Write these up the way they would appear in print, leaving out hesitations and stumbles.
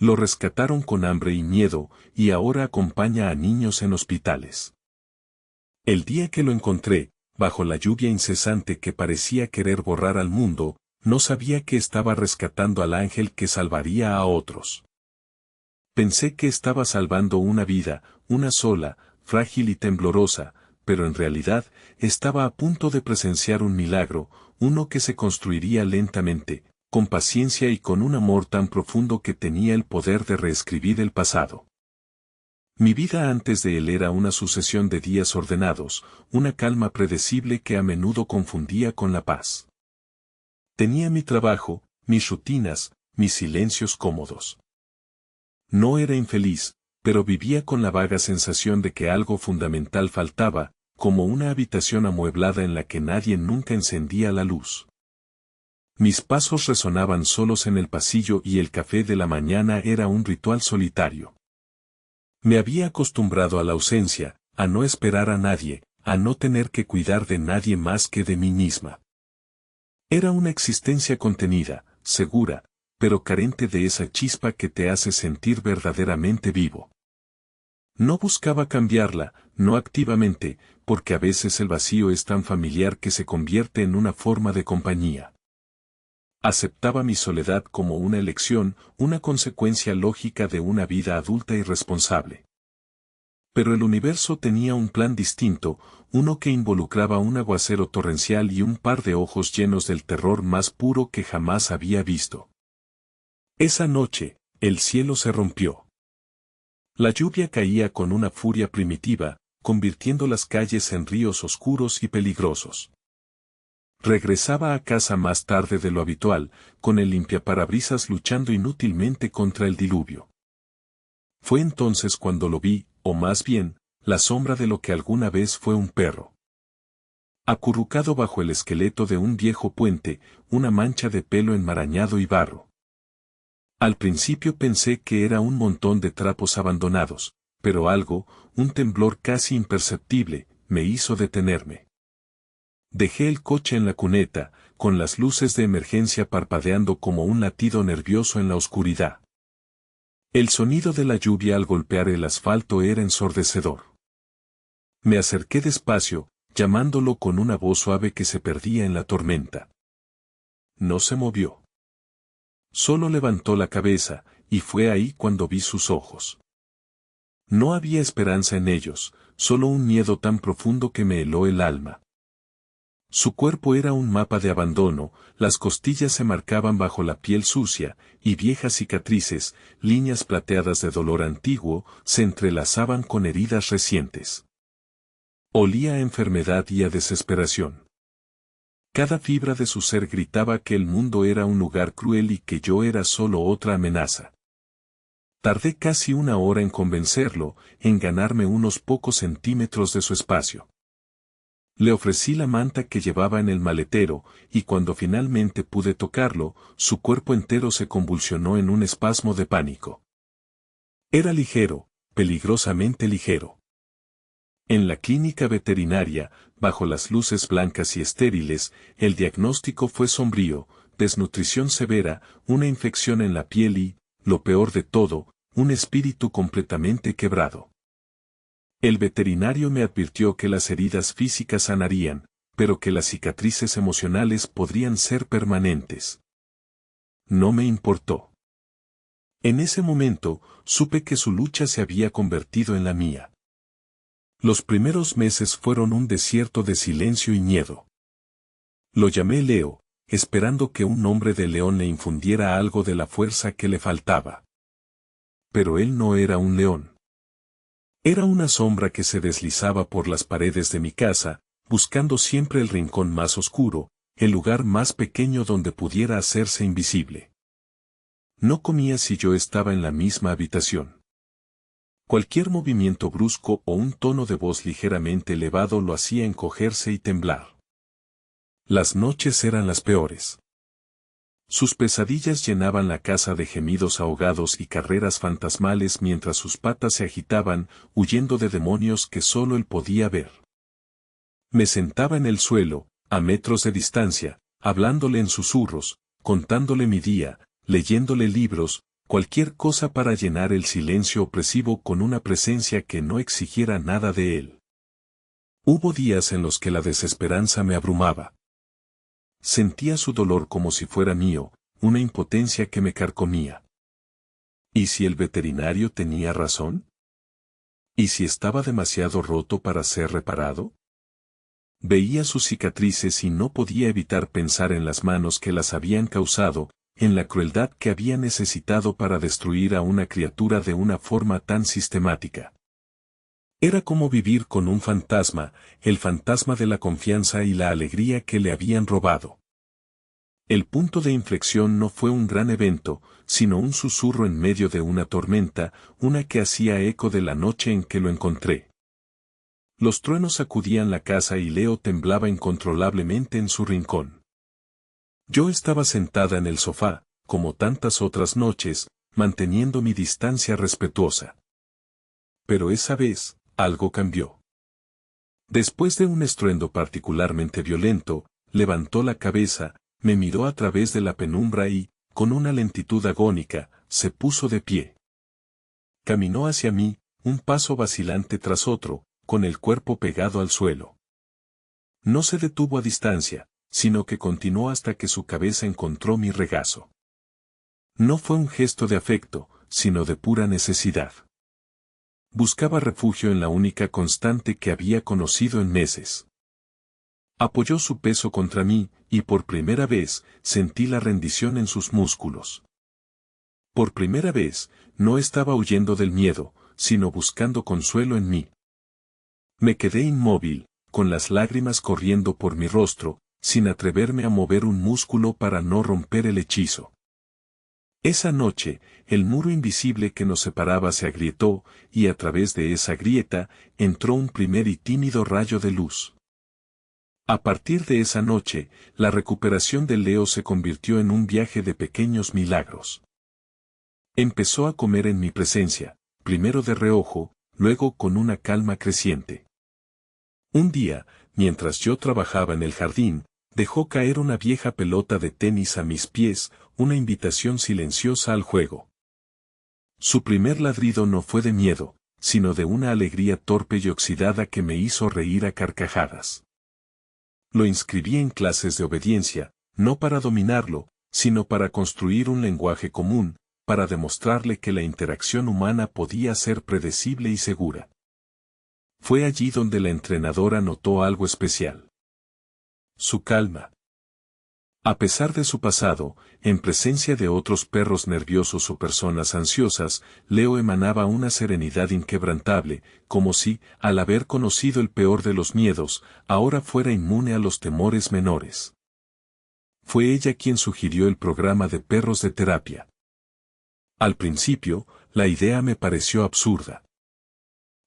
Lo rescataron con hambre y miedo, y ahora acompaña a niños en hospitales. El día que lo encontré, bajo la lluvia incesante que parecía querer borrar al mundo, no sabía que estaba rescatando al ángel que salvaría a otros. Pensé que estaba salvando una vida, una sola, frágil y temblorosa, pero en realidad estaba a punto de presenciar un milagro, uno que se construiría lentamente, con paciencia y con un amor tan profundo que tenía el poder de reescribir el pasado. Mi vida antes de él era una sucesión de días ordenados, una calma predecible que a menudo confundía con la paz. Tenía mi trabajo, mis rutinas, mis silencios cómodos. No era infeliz, pero vivía con la vaga sensación de que algo fundamental faltaba, como una habitación amueblada en la que nadie nunca encendía la luz. Mis pasos resonaban solos en el pasillo y el café de la mañana era un ritual solitario. Me había acostumbrado a la ausencia, a no esperar a nadie, a no tener que cuidar de nadie más que de mí misma. Era una existencia contenida, segura, pero carente de esa chispa que te hace sentir verdaderamente vivo. No buscaba cambiarla, no activamente, porque a veces el vacío es tan familiar que se convierte en una forma de compañía. Aceptaba mi soledad como una elección, una consecuencia lógica de una vida adulta y responsable. Pero el universo tenía un plan distinto, uno que involucraba un aguacero torrencial y un par de ojos llenos del terror más puro que jamás había visto. Esa noche, el cielo se rompió. La lluvia caía con una furia primitiva, convirtiendo las calles en ríos oscuros y peligrosos. Regresaba a casa más tarde de lo habitual, con el limpiaparabrisas luchando inútilmente contra el diluvio. Fue entonces cuando lo vi, o más bien, la sombra de lo que alguna vez fue un perro. Acurrucado bajo el esqueleto de un viejo puente, una mancha de pelo enmarañado y barro. Al principio pensé que era un montón de trapos abandonados, pero algo, un temblor casi imperceptible, me hizo detenerme. Dejé el coche en la cuneta, con las luces de emergencia parpadeando como un latido nervioso en la oscuridad. El sonido de la lluvia al golpear el asfalto era ensordecedor. Me acerqué despacio, llamándolo con una voz suave que se perdía en la tormenta. No se movió. Solo levantó la cabeza, y fue ahí cuando vi sus ojos. No había esperanza en ellos, solo un miedo tan profundo que me heló el alma. Su cuerpo era un mapa de abandono, las costillas se marcaban bajo la piel sucia, y viejas cicatrices, líneas plateadas de dolor antiguo, se entrelazaban con heridas recientes. Olía a enfermedad y a desesperación. Cada fibra de su ser gritaba que el mundo era un lugar cruel y que yo era solo otra amenaza. Tardé casi una hora en convencerlo, en ganarme unos pocos centímetros de su espacio. Le ofrecí la manta que llevaba en el maletero, y cuando finalmente pude tocarlo, su cuerpo entero se convulsionó en un espasmo de pánico. Era ligero, peligrosamente ligero. En la clínica veterinaria, bajo las luces blancas y estériles, el diagnóstico fue sombrío, desnutrición severa, una infección en la piel y, lo peor de todo, un espíritu completamente quebrado. El veterinario me advirtió que las heridas físicas sanarían, pero que las cicatrices emocionales podrían ser permanentes. No me importó. En ese momento, supe que su lucha se había convertido en la mía. Los primeros meses fueron un desierto de silencio y miedo. Lo llamé Leo, esperando que un nombre de león le infundiera algo de la fuerza que le faltaba. Pero él no era un león. Era una sombra que se deslizaba por las paredes de mi casa, buscando siempre el rincón más oscuro, el lugar más pequeño donde pudiera hacerse invisible. No comía si yo estaba en la misma habitación. Cualquier movimiento brusco o un tono de voz ligeramente elevado lo hacía encogerse y temblar. Las noches eran las peores. Sus pesadillas llenaban la casa de gemidos ahogados y carreras fantasmales mientras sus patas se agitaban, huyendo de demonios que solo él podía ver. Me sentaba en el suelo, a metros de distancia, hablándole en susurros, contándole mi día, leyéndole libros, cualquier cosa para llenar el silencio opresivo con una presencia que no exigiera nada de él. Hubo días en los que la desesperanza me abrumaba. Sentía su dolor como si fuera mío, una impotencia que me carcomía. ¿Y si el veterinario tenía razón? ¿Y si estaba demasiado roto para ser reparado? Veía sus cicatrices y no podía evitar pensar en las manos que las habían causado, en la crueldad que había necesitado para destruir a una criatura de una forma tan sistemática. Era como vivir con un fantasma, el fantasma de la confianza y la alegría que le habían robado. El punto de inflexión no fue un gran evento, sino un susurro en medio de una tormenta, una que hacía eco de la noche en que lo encontré. Los truenos sacudían la casa y Leo temblaba incontrolablemente en su rincón. Yo estaba sentada en el sofá, como tantas otras noches, manteniendo mi distancia respetuosa. Pero esa vez, algo cambió. Después de un estruendo particularmente violento, levantó la cabeza, me miró a través de la penumbra y, con una lentitud agónica, se puso de pie. Caminó hacia mí, un paso vacilante tras otro, con el cuerpo pegado al suelo. No se detuvo a distancia, sino que continuó hasta que su cabeza encontró mi regazo. No fue un gesto de afecto, sino de pura necesidad. Buscaba refugio en la única constante que había conocido en meses. Apoyó su peso contra mí, y por primera vez, sentí la rendición en sus músculos. Por primera vez, no estaba huyendo del miedo, sino buscando consuelo en mí. Me quedé inmóvil, con las lágrimas corriendo por mi rostro, sin atreverme a mover un músculo para no romper el hechizo. Esa noche, el muro invisible que nos separaba se agrietó, y a través de esa grieta, entró un primer y tímido rayo de luz. A partir de esa noche, la recuperación de Leo se convirtió en un viaje de pequeños milagros. Empezó a comer en mi presencia, primero de reojo, luego con una calma creciente. Un día, mientras yo trabajaba en el jardín, dejó caer una vieja pelota de tenis a mis pies, una invitación silenciosa al juego. Su primer ladrido no fue de miedo, sino de una alegría torpe y oxidada que me hizo reír a carcajadas. Lo inscribí en clases de obediencia, no para dominarlo, sino para construir un lenguaje común, para demostrarle que la interacción humana podía ser predecible y segura. Fue allí donde la entrenadora notó algo especial. Su calma. A pesar de su pasado, en presencia de otros perros nerviosos o personas ansiosas, Leo emanaba una serenidad inquebrantable, como si, al haber conocido el peor de los miedos, ahora fuera inmune a los temores menores. Fue ella quien sugirió el programa de perros de terapia. Al principio, la idea me pareció absurda.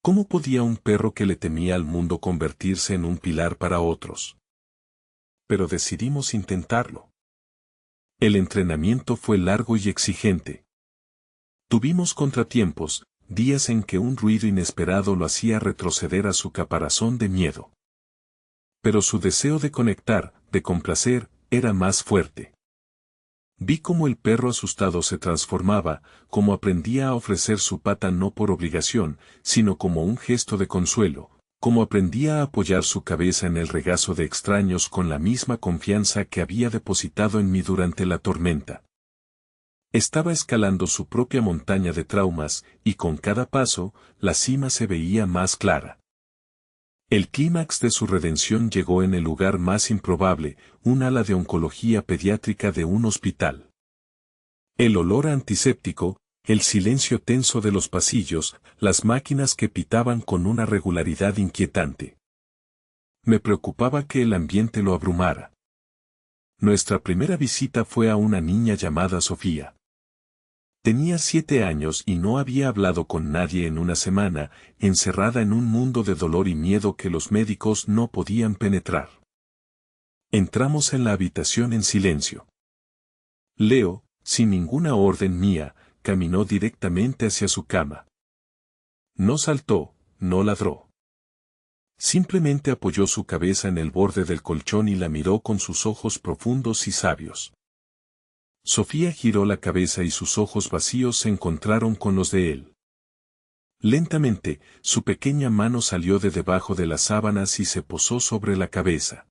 ¿Cómo podía un perro que le temía al mundo convertirse en un pilar para otros? Pero decidimos intentarlo. El entrenamiento fue largo y exigente. Tuvimos contratiempos, días en que un ruido inesperado lo hacía retroceder a su caparazón de miedo. Pero su deseo de conectar, de complacer, era más fuerte. Vi cómo el perro asustado se transformaba, cómo aprendía a ofrecer su pata no por obligación, sino como un gesto de consuelo, cómo aprendía a apoyar su cabeza en el regazo de extraños con la misma confianza que había depositado en mí durante la tormenta. Estaba escalando su propia montaña de traumas, y con cada paso, la cima se veía más clara. El clímax de su redención llegó en el lugar más improbable, un ala de oncología pediátrica de un hospital. El olor a antiséptico, el silencio tenso de los pasillos, las máquinas que pitaban con una regularidad inquietante. Me preocupaba que el ambiente lo abrumara. Nuestra primera visita fue a una niña llamada Sofía. Tenía 7 años y no había hablado con nadie en una semana, encerrada en un mundo de dolor y miedo que los médicos no podían penetrar. Entramos en la habitación en silencio. Leo, sin ninguna orden mía, caminó directamente hacia su cama. No saltó, no ladró. Simplemente apoyó su cabeza en el borde del colchón y la miró con sus ojos profundos y sabios. Sofía giró la cabeza y sus ojos vacíos se encontraron con los de él. Lentamente, su pequeña mano salió de debajo de las sábanas y se posó sobre la cabeza.